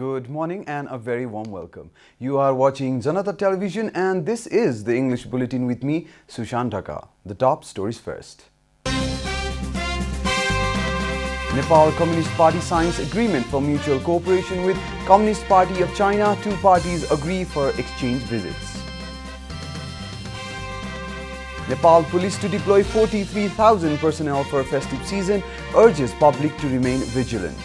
Good morning and a very warm welcome. You are watching Janata Television and this is the English Bulletin with me, Sushantaka. The top stories first. Nepal Communist Party signs agreement for mutual cooperation with Communist Party of China. Two parties agree for exchange visits. Nepal Police to deploy 43,000 personnel for festive season, urges public to remain vigilant.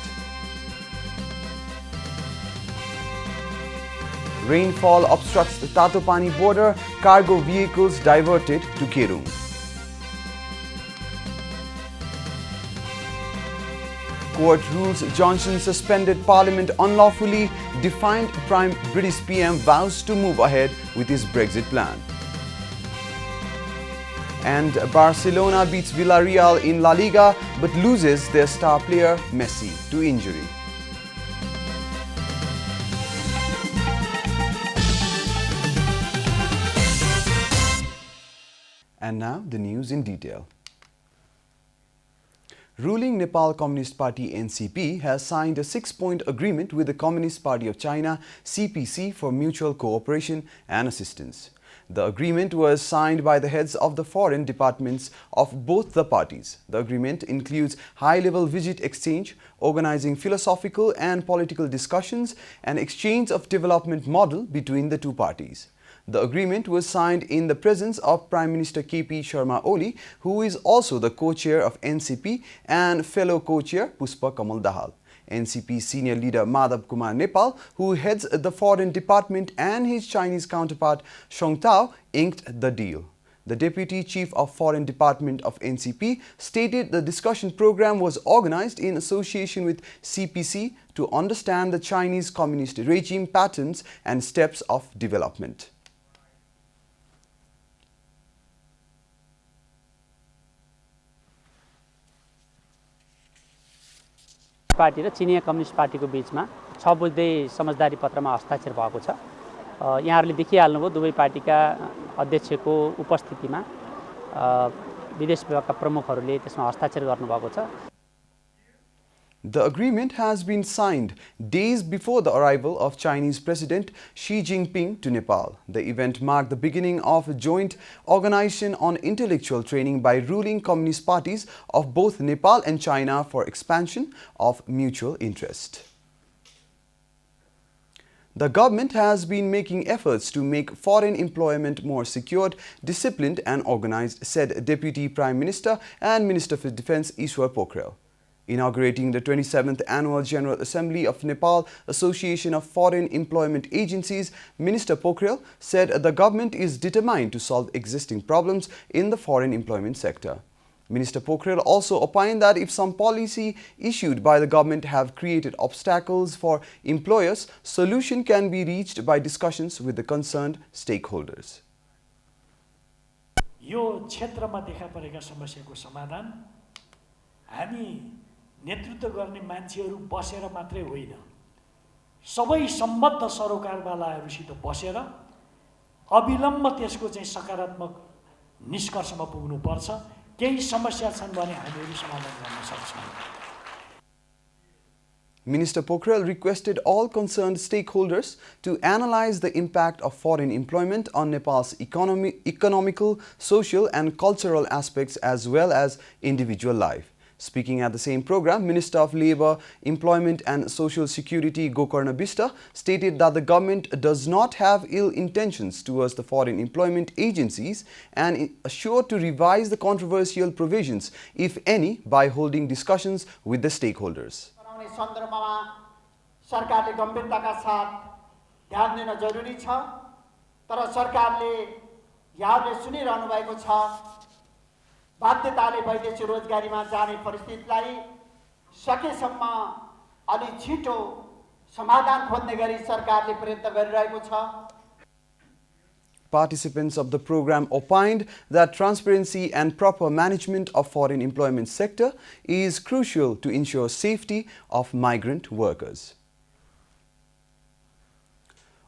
Rainfall obstructs the Tatopani border, cargo vehicles diverted to Kerung. Court rules Johnson suspended Parliament unlawfully, defiant British PM vows to move ahead with his Brexit plan. And Barcelona beats Villarreal in La Liga but loses their star player Messi to injury. And now the news in detail. Ruling Nepal Communist Party NCP has signed a 6-point agreement with the Communist Party of China CPC for mutual cooperation and assistance. The agreement was signed by the heads of the foreign departments of both the parties. The agreement includes high-level visit exchange, organizing philosophical and political discussions, and exchange of development model between the two parties. The agreement was signed in the presence of Prime Minister KP Sharma Oli, who is also the co-chair of NCP, and fellow co-chair Puspa Kamal Dahal. NCP senior leader Madhav Kumar Nepal, who heads the foreign department, and his Chinese counterpart Song Tao inked the deal. The Deputy Chief of Foreign Department of NCP stated the discussion program was organized in association with CPC to understand the Chinese communist regime patterns and steps of development. Party र चिनिया communist पार्टीको बीचमा 6 बुँदे समझदारी पत्रमा हस्ताक्षर भएको छ। यहाँहरुले देखिहाल्नुभयो दुवै पार्टीका अध्यक्षको उपस्थितिमा विदेश विभागका प्रमुखहरूले त्यसमा हस्ताक्षर गर्नुभएको छ। The agreement has been signed days before the arrival of Chinese President Xi Jinping to Nepal. The event marked the beginning of a joint organization on intellectual training by ruling communist parties of both Nepal and China for expansion of mutual interest. The government has been making efforts to make foreign employment more secured, disciplined and organized, said Deputy Prime Minister and Minister for Defence Ishwar Pokhrel. Inaugurating the 27th Annual General Assembly of Nepal Association of Foreign Employment Agencies, Minister Pokhrel said the government is determined to solve existing problems in the foreign employment sector. Minister Pokhrel also opined that if some policy issued by the government have created obstacles for employers, solution can be reached by discussions with the concerned stakeholders. यो क्षेत्रमा देखा परेका समस्याको समाधान हामी नेतृत्व गर्ने मान्छेहरू बसेर मात्रै होइन, सबै सम्बद्ध सरोकारवालाहरूसित बसेर अविलम्ब त्यसको चाहिँ सकारात्मक निष्कर्षमा पुग्नु पर्छ। केही समस्या छन् भने हामीहरू समाधान गर्न सक्छौँ। Minister Pokhrel requested all concerned stakeholders to analyze the impact of foreign employment on Nepal's economical, social and cultural aspects as well as individual life. Speaking at the same program, Minister of Labour, Employment and Social Security Gokarna Bista stated that the government does not have ill intentions towards the foreign employment agencies and assured to revise the controversial provisions, if any, by holding discussions with the stakeholders. सरकारले गम्भीरताका साथ ध्यान दिन जरुरी छ, तर सरकारले यहाँले सुनिरहनु भएको छ बाध्यताले वैदेशिक रोजगारीमा जाने परिस्थितिलाई सकेसम्म अलि छिटो समाधान खोज्ने गरी सरकारले प्रयत्न गरिरहेको छ। Participants of the program opined that transparency and proper management of foreign employment sector is crucial to ensure safety of migrant workers.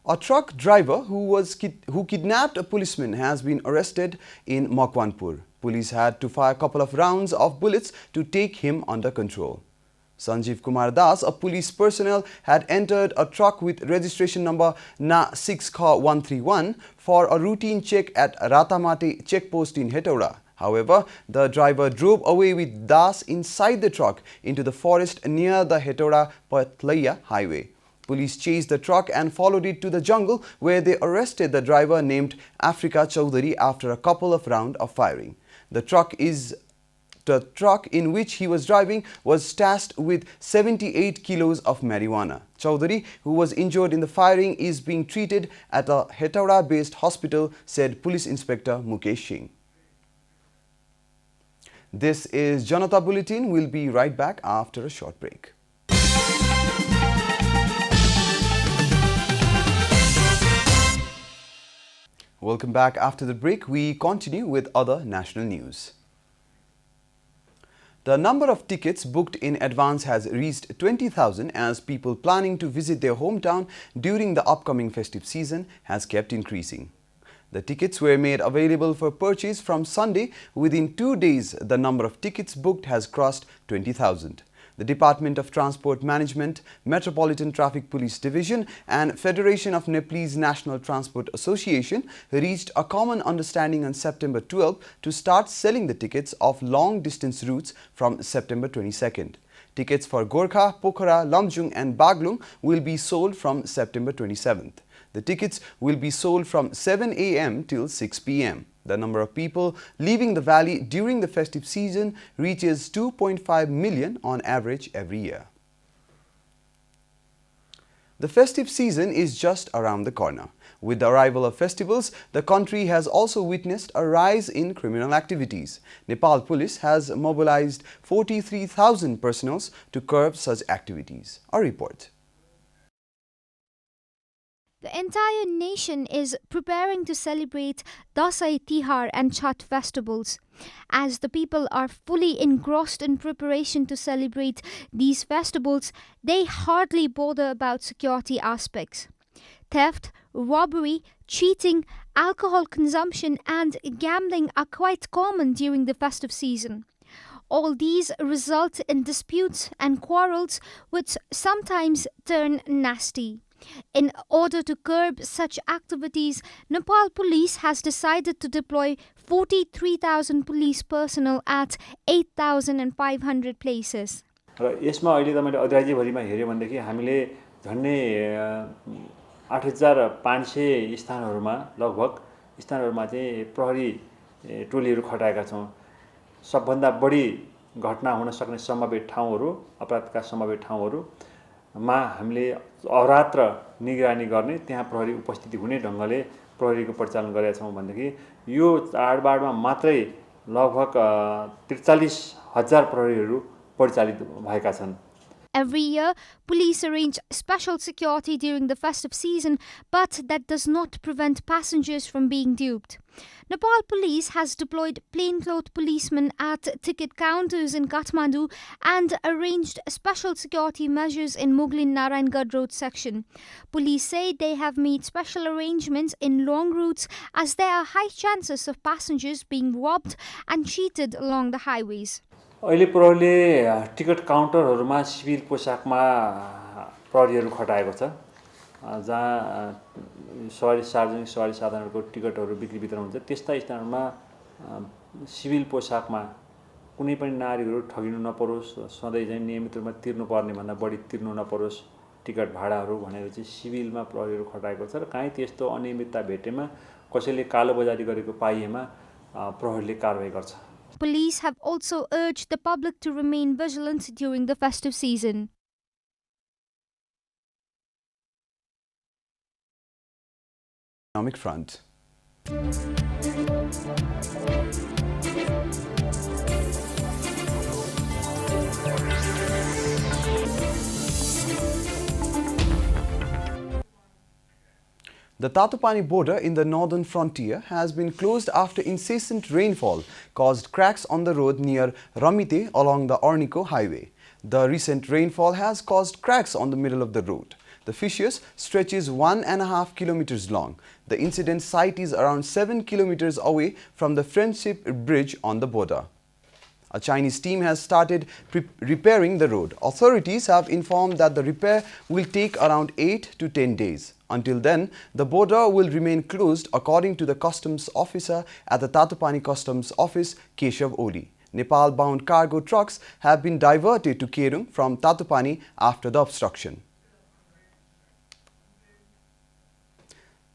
A truck driver who kidnapped a policeman has been arrested in Makwanpur. Police had to fire a couple of rounds of bullets to take him under control. Sanjeev Kumar Das, a police personnel, had entered a truck with registration number Na6K131 for a routine check at Ratamate checkpost in Hetauda. However, the driver drove away with Das inside the truck into the forest near the Hetauda-Pathlaiya highway. Police chased the truck and followed it to the jungle, where they arrested the driver named Africa Chowdhury after a couple of rounds of firing. The truck in which he was driving was tasked with 78 kilos of marijuana. Chowdhury, who was injured in the firing, is being treated at a Hetauda-based hospital, said Police Inspector Mukesh Singh. This is Janata Bulletin. We'll be right back after a short break. Welcome back after the break. We continue with other national news. The number of tickets booked in advance has reached 20,000 as people planning to visit their hometown during the upcoming festive season has kept increasing. The tickets were made available for purchase from Sunday. Within 2 days, the number of tickets booked has crossed 20,000. The Department of Transport Management, Metropolitan Traffic Police Division and Federation of Nepalese National Transport Association reached a common understanding on September 12 to start selling the tickets of long-distance routes from September 22nd. Tickets for Gorkha, Pokhara, Lamjung and Baglung will be sold from September 27th. The tickets will be sold from 7 a.m. till 6 p.m. The number of people leaving the valley during the festive season reaches 2.5 million on average every year. The festive season is just around the corner. With the arrival of festivals, the country has also witnessed a rise in criminal activities. Nepal Police has mobilized 43,000 personnel to curb such activities. A report. The entire nation is preparing to celebrate Dasai, Tihar and Chhath festivals. As the people are fully engrossed in preparation to celebrate these festivals, they hardly bother about security aspects. Theft, robbery, cheating, alcohol consumption and gambling are quite common during the festive season. All these result in disputes and quarrels which sometimes turn nasty. In order to curb such activities, Nepal Police has decided to deploy 43,000 police personnel at 8,500 places. र यसमा अहिले तपाईले अधिराज्यभरिमा हेर्यो भनेदेखि हामीले झन्डै 8,500 स्थानहरुमा लगभग स्थानहरुमा चाहिँ प्रहरी टोलीहरु खटाएका छौं। सबभन्दा बढी घटना हुन सक्ने सम्भावित ठाउँहरु, अपराधका सम्भावित ठाउँहरु मा हामीले अहोरात्र निगरानी गर्ने, त्यहाँ प्रहरी उपस्थिति हुने ढंगले प्रहरीको परिचालन गरेका छौं भनेदेखि यो चाडबाडमा मात्रै लगभग 43,000 प्रहरीहरु परिचालित भएका छन्। Every year, police arrange special security during the festive season, but that does not prevent passengers from being duped. Nepal Police has deployed plainclothes policemen at ticket counters in Kathmandu and arranged special security measures in Muglin Narayangarh Road section. Police say they have made special arrangements in long routes as there are high chances of passengers being robbed and cheated along the highways. अहिले प्रहरीले ticket काउन्टरहरुमा civil पोशाकमा प्रहरीहरु खटाएको छ, जहाँ सवारी सार्वजनिक सवारी साधनहरुको टिकटहरु बिक्री वितरण हुन्छ। त्यस्ता स्थानहरुमा सिभिल पोशाकमा कुनै पनि नागरिकहरु ठगिनु नपरोस्, सधैँ चाहिँ नियमित रूपमा तिर्नु पर्ने भन्दा बढी तिर्नु नपरोस् टिकट भाडाहरु भनेर चाहिँ सिभिलमा प्रहरीहरु खटाएको छ। र काहीँ त्यस्तो अनियमितता भेटेमा कसैले कालोबजारी गरेको पाइएमा प्रहरीले कारबाही गर्छ। Police have also urged the public to remain vigilant during the festive season. Economic front. The Tatopani border in the northern frontier has been closed after incessant rainfall caused cracks on the road near Ramite along the Ornico highway. The recent rainfall has caused cracks on the middle of the road. The fissures stretches 1.5 kilometers long. The incident site is around 7 kilometers away from the Friendship Bridge on the border. A Chinese team has started repairing the road. Authorities have informed that the repair will take around 8 to 10 days. Until then, the border will remain closed, according to the customs officer at the Tatopani Customs Office, Keshav Oli. Nepal-bound cargo trucks have been diverted to Kerung from Tatopani after the obstruction.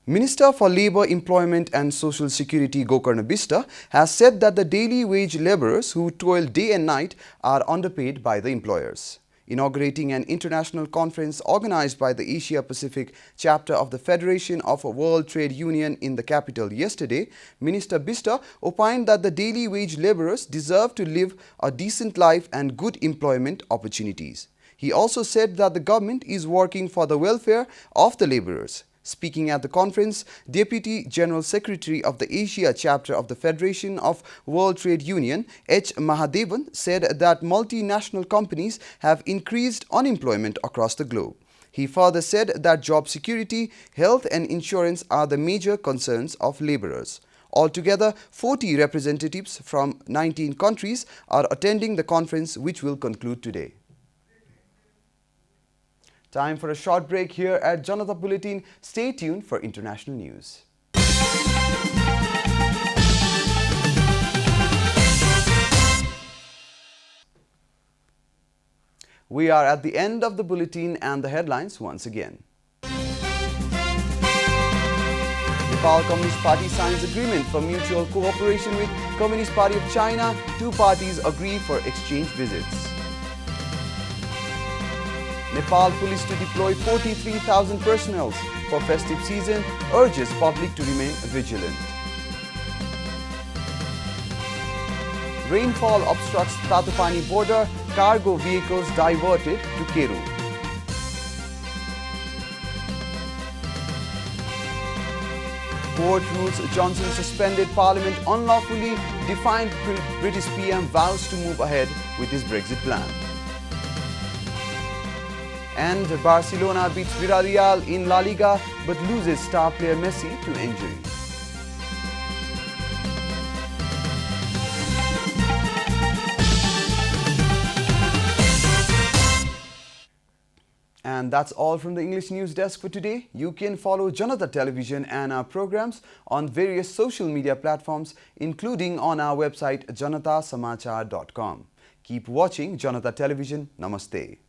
Minister for Labour, Employment and Social Security Gokarna Bista has said that the daily wage labourers who toil day and night are underpaid by the employers. Inaugurating an international conference organized by the Asia Pacific chapter of the Federation of World Trade Union in the capital yesterday, Minister Bista opined that the daily wage labourers deserve to live a decent life and good employment opportunities. He also said that the government is working for the welfare of the labourers. Speaking at the conference, Deputy General Secretary of the Asia Chapter of the Federation of World Trade Union, H. Mahadevan, said that multinational companies have increased unemployment across the globe. He further said that job security, health and insurance are the major concerns of labourers. Altogether, 40 representatives from 19 countries are attending the conference, which will conclude today. Time for a short break here at Janata Bulletin. Stay tuned for international news. We are at the end of the bulletin and the headlines once again. Nepal Communist Party signs agreement for mutual cooperation with Communist Party of China. Two parties agree for exchange visits. Nepal police to deploy 43,000 personnel for festive season, urges public to remain vigilant. Rainfall obstructs Tatopani border, cargo vehicles diverted to Keru. Court rules Johnson suspended Parliament unlawfully, defiant British PM vows to move ahead with his Brexit plan. And Barcelona beats Villarreal in La Liga but loses star player Messi to injury. And that's all from the English News Desk for today. You can follow Janata Television and our programs on various social media platforms, including on our website janatasamachar.com. Keep watching Janata Television. Namaste.